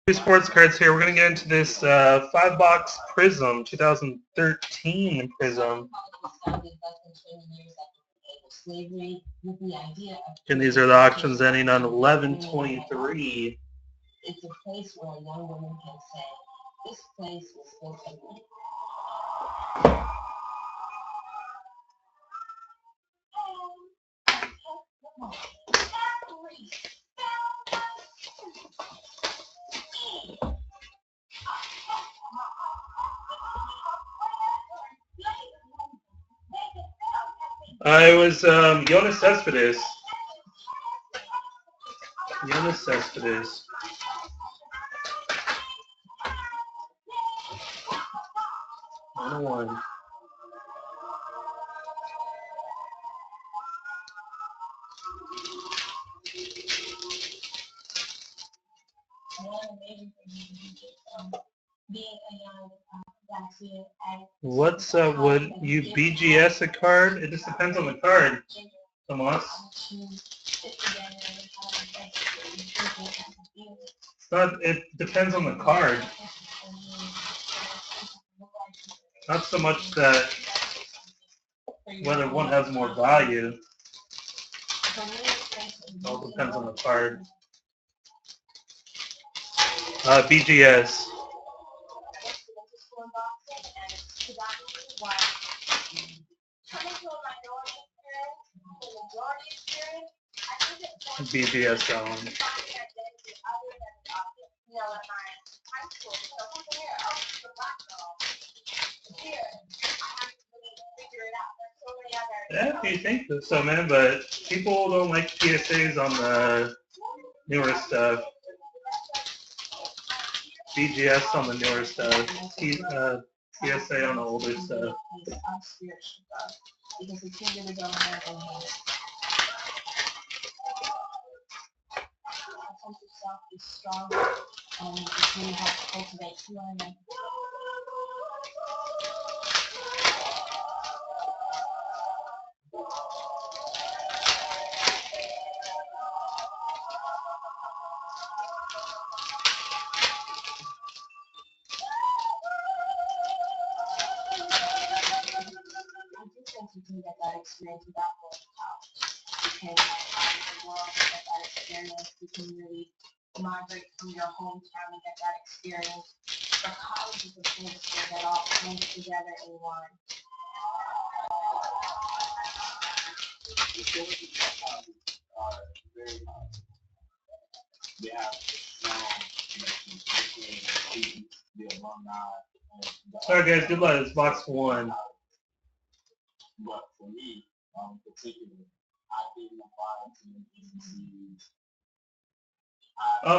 Two sports cards here. We're going to get into this 5-box Prizm, 2013 Prizm. And these are the auctions ending on 11/23. It's a place where a young woman can say, this place was built for me. It was Jonas Cespedes. Jonas Cespedes. One. What's would you BGS a card? It just depends on the card, Tomas. It's not. It depends on the card. Not so much that whether one has more value. It all depends on the card. BGS. BGS that one. Yeah, you think so, man, but people don't like PSAs on the newer stuff. BGS on the newer stuff. PSA on the older stuff. Is strong and it really helps cultivate learning. I do think you can get that experience without going to college. Because the world get that experience, you can really migrate from your hometown and get that experience. But college is a place where that all comes together in one. Alright guys, good luck. It's box one. But for me, particularly, I didn't apply to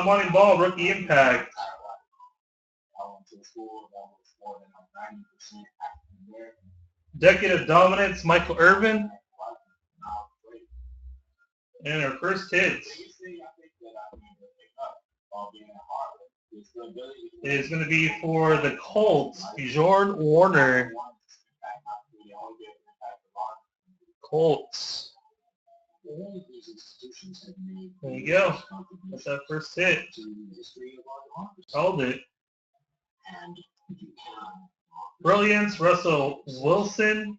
Money Ball, rookie impact. I went to a school that was more than 90% African American. Decade of Dominance, Michael Irvin. And our first hits is going to be for the Colts, Bjorn Warner. Colts. There you go. That's that first hit. Held it. Brilliance, Russell Wilson.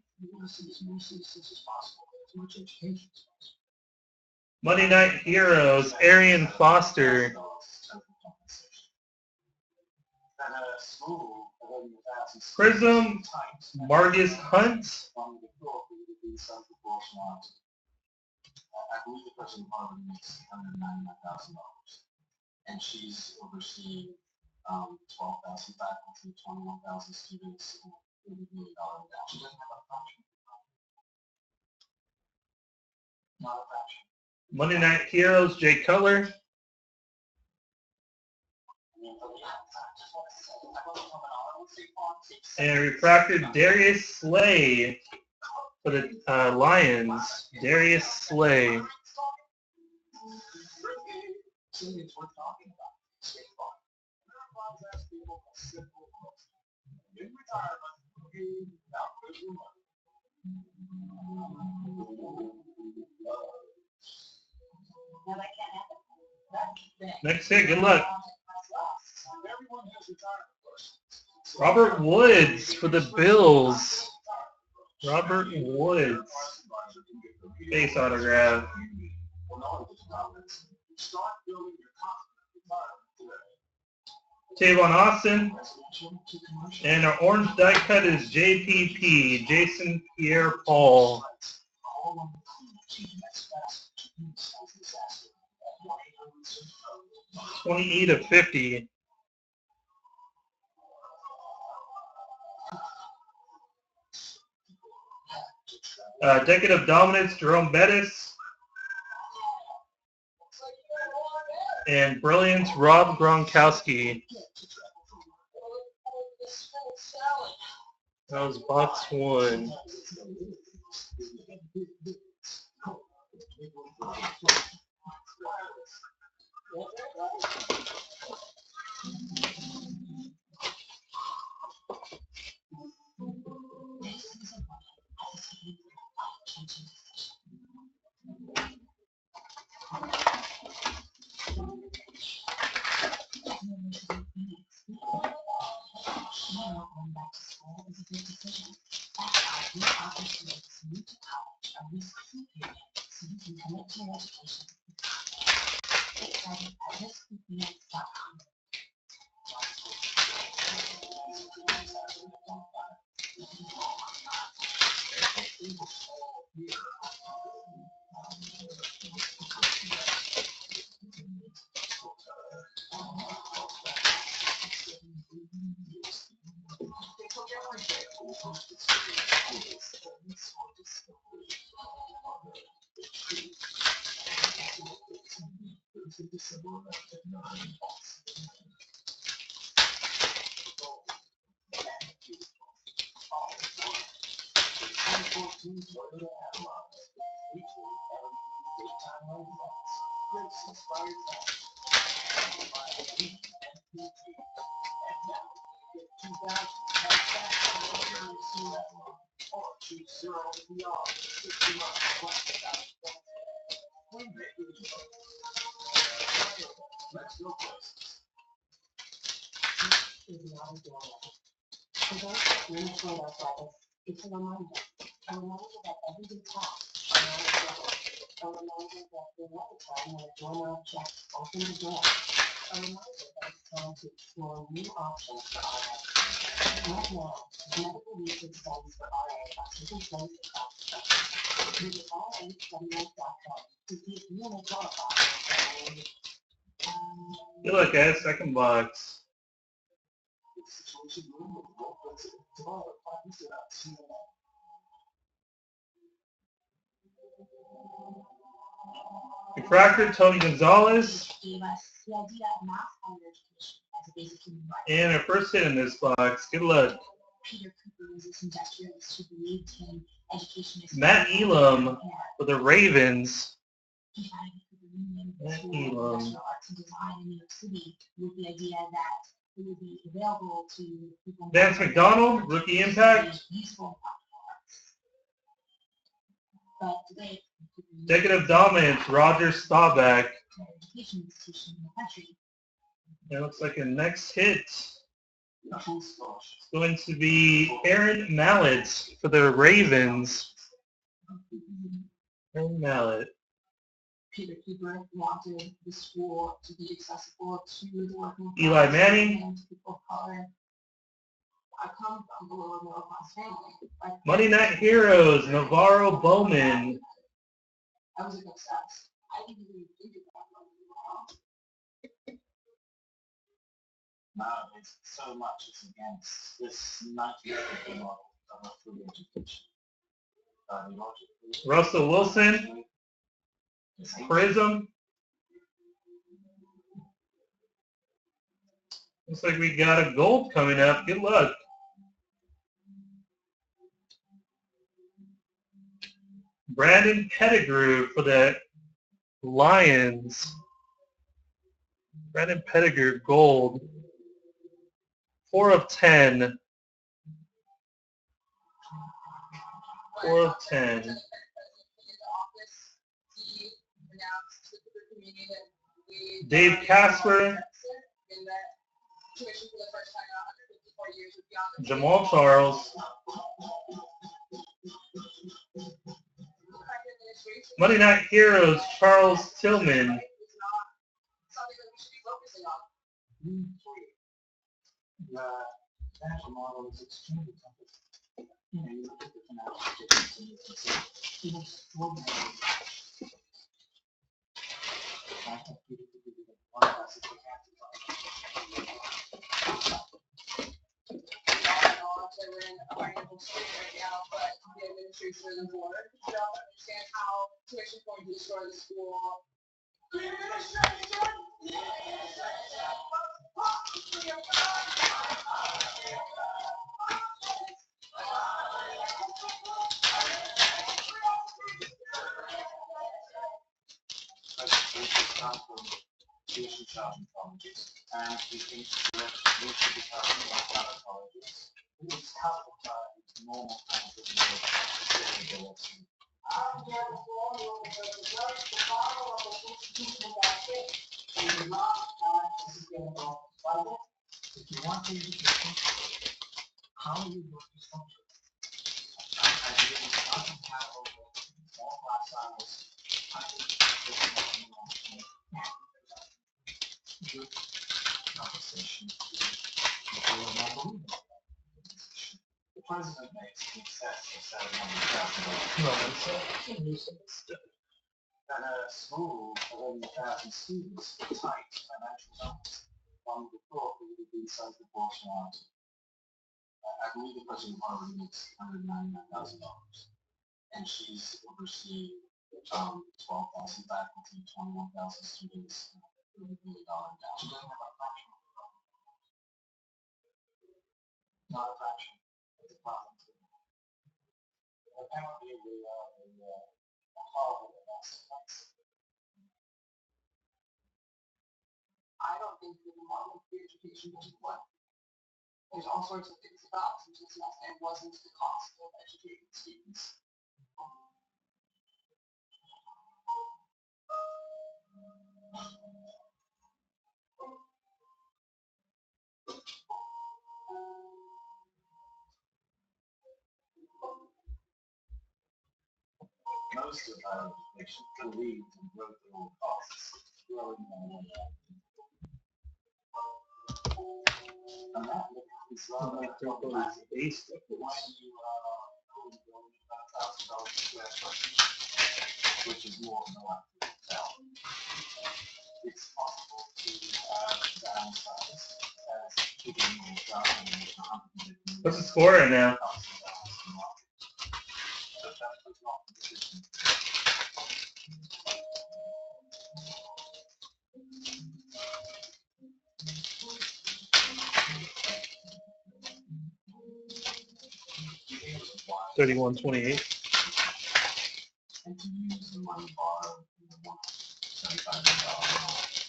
Monday Night Heroes, Arian Foster. Prizm, Margus Hunt. I believe the person Harvard makes $199,000, and she's overseeing 12,000 faculty, 21,000 students, and $80 million endowment. She doesn't have a fraction. Not a fraction. Monday Night Heroes, Jay Cutler. And refracted Darius Slay for the Lions. Darius Slay. Next hit, good luck. Robert Woods for the Bills. Robert Woods. Base autograph. Tavon Austin. And our orange die cut is JPP, Jason Pierre-Paul. 28/50. Decade of Dominance, Jerome Bettis. And Brilliance, Rob Gronkowski. That was box 1. It's a reminder that every day counts. A reminder that the next time when a doorknob check open the door. A reminder that it's time to explore new options for RA. Right now, medical research studies for RA are taking place across the country. Visit RA7life.com to see if you may qualify for RA. Good luck, guys. Second box. Refractor, Tony Gonzalez. And our first hit in this box. Good luck. Matt Elam for the Ravens. Matt Elam. Vance McDonald, rookie impact. Decade of Dominance, Roger Staubach. It looks like a next hit. It's going to be Aaron Mallett for the Ravens. Aaron Mallett. Peter Cooper wanted the school to be accessible to the working class. Eli Manning. And to people of color. I come from a lower middle class family. Monday Night Heroes, Navarro Bowman. I was obsessed. I didn't even think about it. It's so much is against this 1950 model of a free education. Russell Wilson. Prizm. Looks like we got a gold coming up. Good luck. Brandon Pettigrew for the Lions. Brandon Pettigrew, gold. 4/10. 4/10. Dave Casper. Jamal Charles. Monday Night Heroes, Charles Tillman. The financial model is extremely complex. You know, you look at the financial statements and you can see it's extraordinary. I think people could give it one of us if they have to. We're in a financial state right now, but the administration and the board don't understand how tuition is going to destroy the school. Tuition charging colleges, and we think that we should be talking about other colleges. It's helpful to normal kinds of sustainability. If you want to education, how are you going to structure it? I really want to have over all class size. I think good conversation. The president makes in excess of $700,000. At a school of 11,000 students with tight financial zones, one would have thought it would have been some proportionality. I believe the president already makes $199,000, and she's overseeing 12,000 faculty, 21,000 students, $30 billion endowment. She doesn't have a fraction of the problem. Not a fraction. It's a problem. Apparently, we are a horrible mess. I don't think that the model of free education doesn't work. There's all sorts of things about it, and it wasn't the cost of educating students. Most of higher education can lead to growth at all costs, growing money. And that is rather problematic. When you are only building about $1,000 square foot, which is more than a lot to sell, it's possible to downsize as keeping more down and What's the score right now? $31.28. And to use the money borrowed in the $75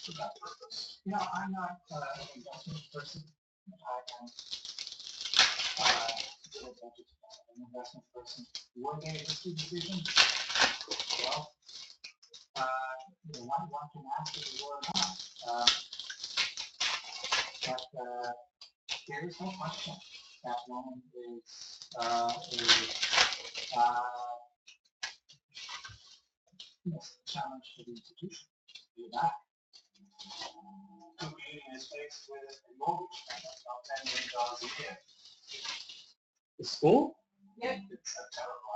for that purpose. You know, I'm not an investment person. I am an investment person. What day is the decision? Well, one can ask if it were not. But there is no question that loan is challenge for the institution. You're back. The community is faced with a mortgage payment of $10 million a year. The school? Yep. It's a terrible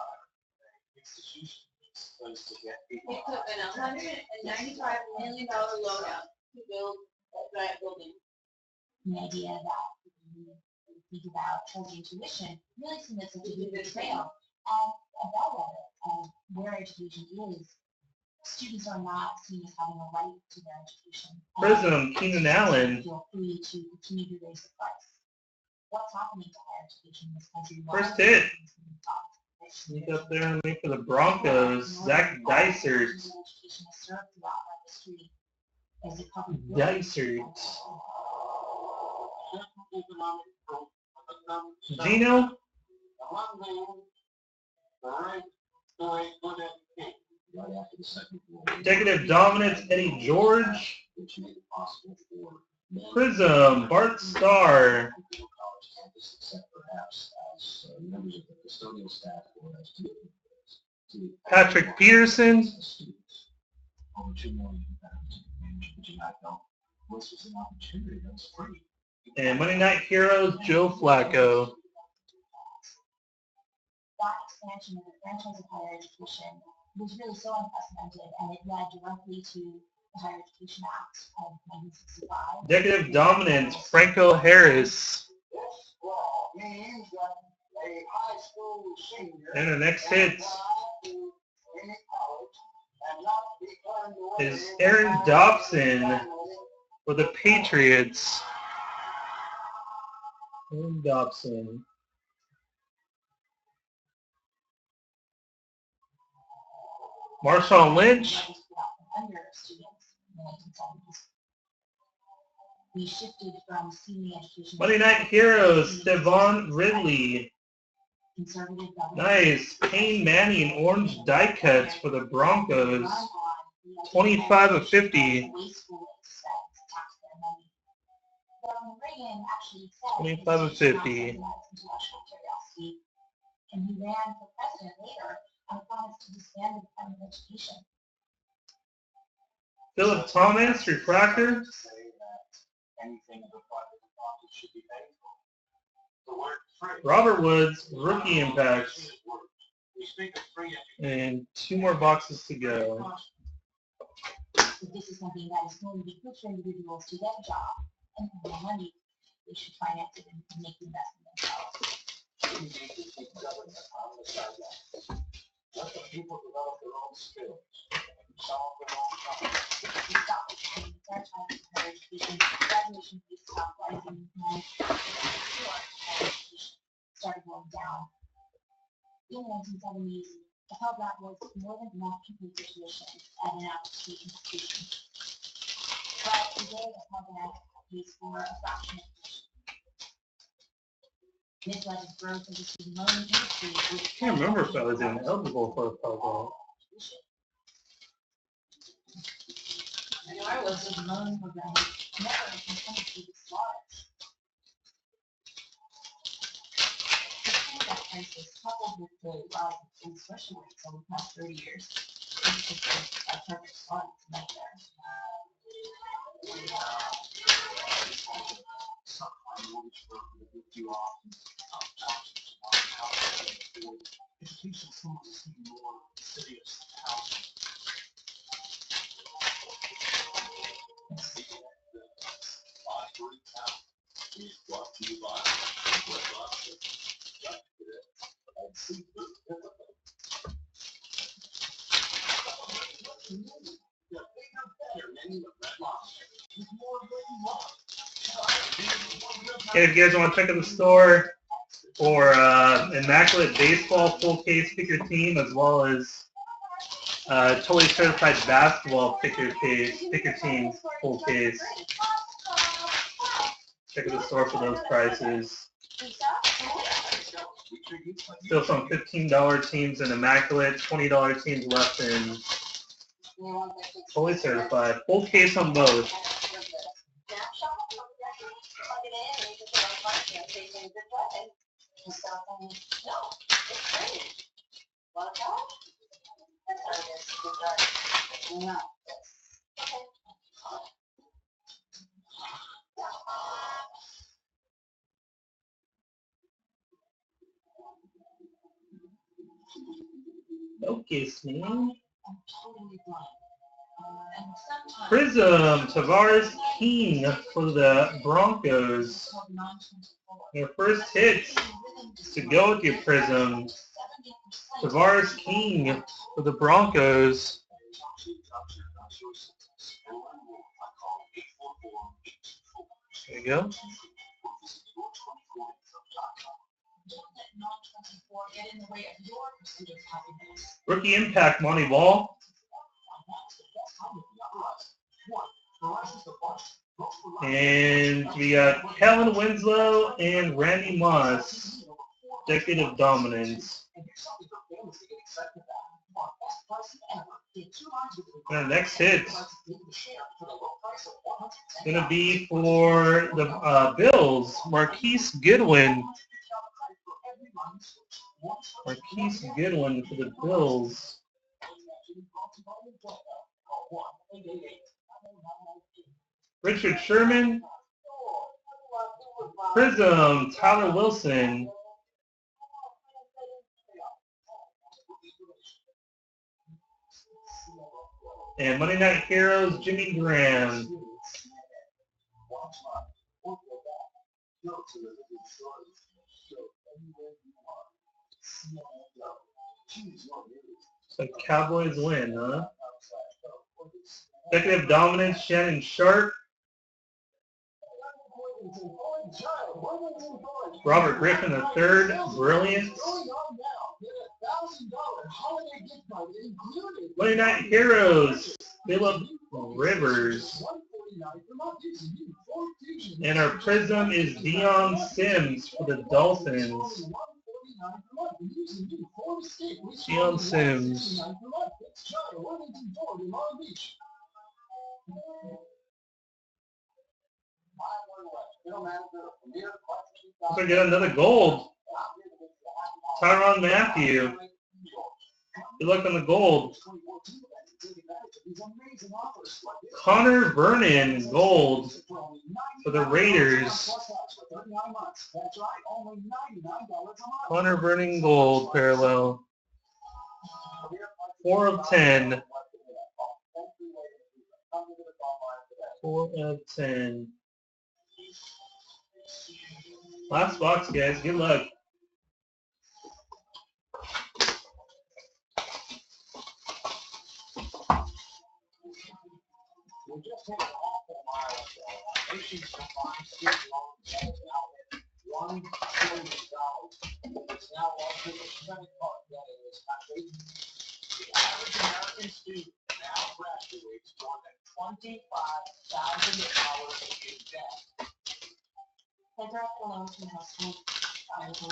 institution. It's supposed to get people. They took an $195 million loan out to build that building. The idea that we think about children tuition really submits it to the trail as a bellwether of where education is. Students are not seen as having a right to their education. Prizm, Keenan Allen. Feel free to continue to raise the price. What's happening to higher education in this country? First hit. Sneak up there and wait for the Broncos. Zach Dysert. Education has served throughout our history as a public good. Dysert. Gino. Executive Dominance, Eddie George. Prizm, Bart Starr. except perhaps as members of the custodial staff or as to Patrick Peterson. Over $2 million which you might know. This was an opportunity that was free. And Monday Night Heroes, Joe Flacco. That expansion of the franchise of higher education was really so unprecedented, and it led directly to the Higher Education Act of 1965. Executive dominance, Franco Harris. And the next hit is Aaron Dobson for the Patriots. Aaron Dobson. Marshawn Lynch. We shifted from senior education. Monday Night Heroes, Stevan Ridley. Nice. Payne Manning, orange die cuts for the Broncos. 25 of 50. 25 of 50. And he ran for president later and promised to disband the Department of Education. Philip Thomas, refractor. Robert Woods, rookie impact. And 2 more boxes to go. This is something that is going to be good for individuals to get a job and for more money. They should finance it and make the investment themselves. Let the people develop their own skills and solve their own problems. Graduation fees stopped rising and started going down. In the 1970s, the Pell Grant was more than enough to pay for tuition at an out-of-state institution. But today, the Pell Grant pays for a fraction of tuition. This led to growth of the student loan industry. I can't remember if I was even eligible for a Pell Grant. I was a loan program never intended to be this large. The debt crisis, coupled with the rise in tuition rates over the past 30 years, is just a perfect storm to make there. Education seems to be more serious than housing. Okay, if you guys want to check out the store for Immaculate Baseball full case pick your team, as well as totally certified basketball pick your team full case. Check out the store for those prices. Still some $15 teams in Immaculate, $20 teams left in fully certified. Full case on both. Don't kiss me. Prizm, Tavares King for the Broncos. Your first hit to go with your Prizm. Tavares King for the Broncos. There you go. Rookie impact, Monty Ball. And we got Kellen Winslow and Randy Moss. Decade of dominance. And our next hit is going to be for the Bills, Marquise Goodwin. Marquise Goodwin for the Bills. Richard Sherman. Prizm, Tyler Wilson. And Monday Night Heroes, Jimmy Graham. So Cowboys win, huh? Executive Dominance, Shannon Sharp. Robert Griffin III, Brilliant. Monday Night Heroes, Phillip Rivers. And our Prizm is Dion Sims for the Dolphins. Dion Sims. So get another gold. Tyrann Mathieu. Good luck on the gold. Connor Vernon, gold for the Raiders. Connor Vernon, gold, parallel. 4 of 10. 4 of 10. Last box, guys. Good luck.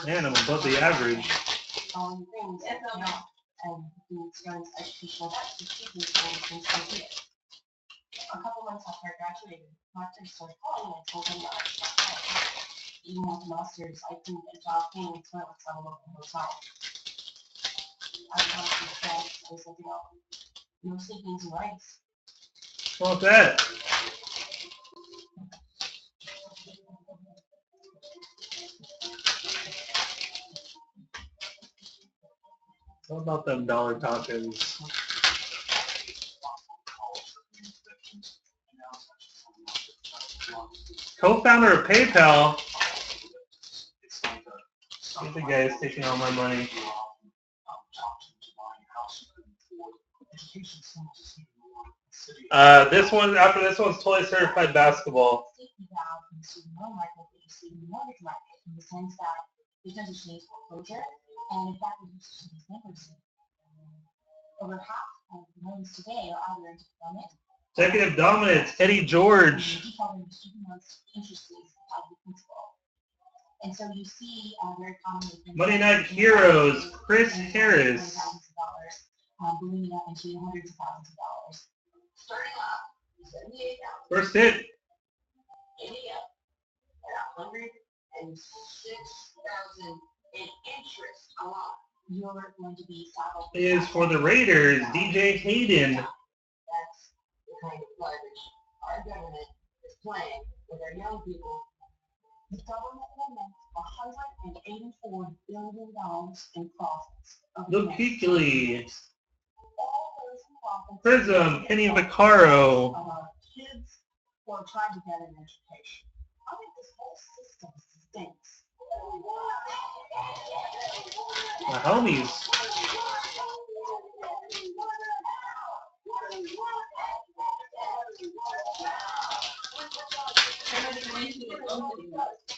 Man, I'm above the average. A couple months after I graduated, my friends started calling and I told them that I was not even with a master's, I couldn't get a job paying the toilets at a local hotel. I was not stressed. I was living off mostly beans and rice. What's that? What about them dollar tacos? Co-founder of PayPal. This guy is taking all my money. This one, after this one's totally certified basketball. Executive Dominance, Eddie George. And so you see very commonly Monday Night Heroes, Chris Harris. Bringing up into hundreds of thousands of dollars. Starting off, $78,000. First hit. Ending up at $106,000 in interest alone. You're going to be saddled. Is for the Raiders, DJ Hayden. That's the kind of leverage our government is playing with our young people. The government will make $184 billion in profits. Luke Kuechly. Prizm, Kenny Vaccaro. Kids who are trying to get an education. I think this whole system stinks. My homies.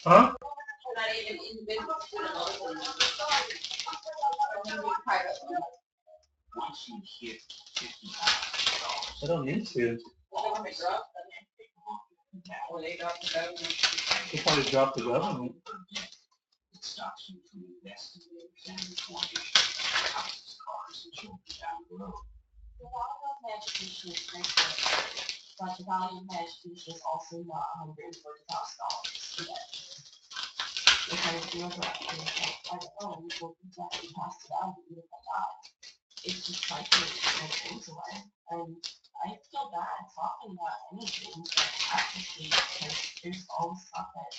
Huh? I don't need to. They probably dropped the government. The value of my education is great, but the value of my education is also not $140,000 to get. If I do it directly, I don't know, we will exactly pass it out, even if I die. It's just like it things away. And I feel bad talking about anything, but practically, because there's all this stuff that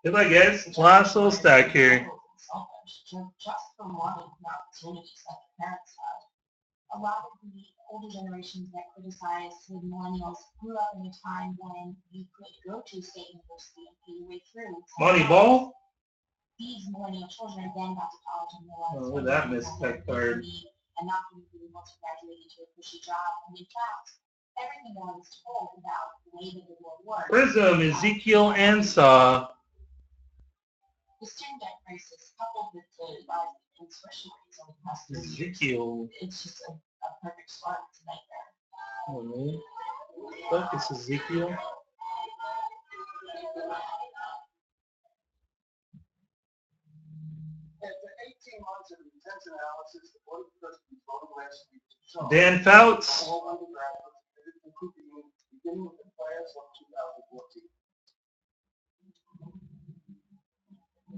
Good luck, guys. Last little stack here. selfish, just for wanting the opportunities that their parents had. A lot of the older generations that criticize the millennials grew up in a time when you could go to a state university and pay your way through. Moneyball? These millennial children then got to college and realized Oh, look at that missed that card. and not going to be able to graduate into a cushy job. And in fact, everything that I was told about the way that the world works. Prizm, Ezekiel Ansah. The student debt crisis coupled with the rise in tuition rates over the past 3 years, Ezekiel. it's just a perfect storm. It's a nightmare. Oh, look, it's Ezekiel. After 18 months of intense analysis, the Board of Trustees voted last week to show Dan Fouts. all undergraduates admitted to Cooping beginning with the class of 2014.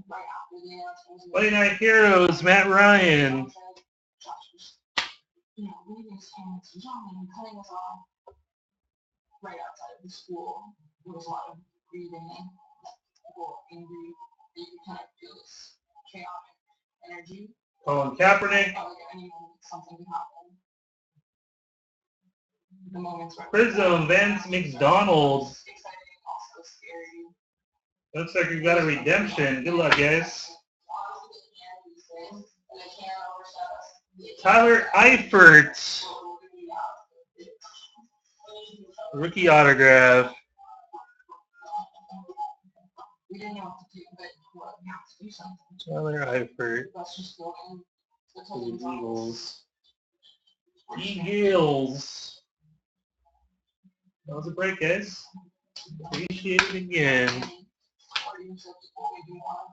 Right after the announcement, 29 Heroes, Matt Ryan. you know, leaving his parents and jumping and cutting us off right outside of the school. There was a lot of grieving and people angry. You could kind of feel this chaotic energy. Colin Kaepernick. Felt like at any moment something could happen. The moments where Prizm, Vance McDonald. exciting, also scary. Looks like we got a redemption. Good luck, guys. Tyler Eifert. Rookie autograph. We didn't know what to do, but we have to do something. Tyler Eifert. Let's just go in. For the Eagles. Eagles. That was a break, guys. Appreciate it again. Or you said, "Oh, we do want."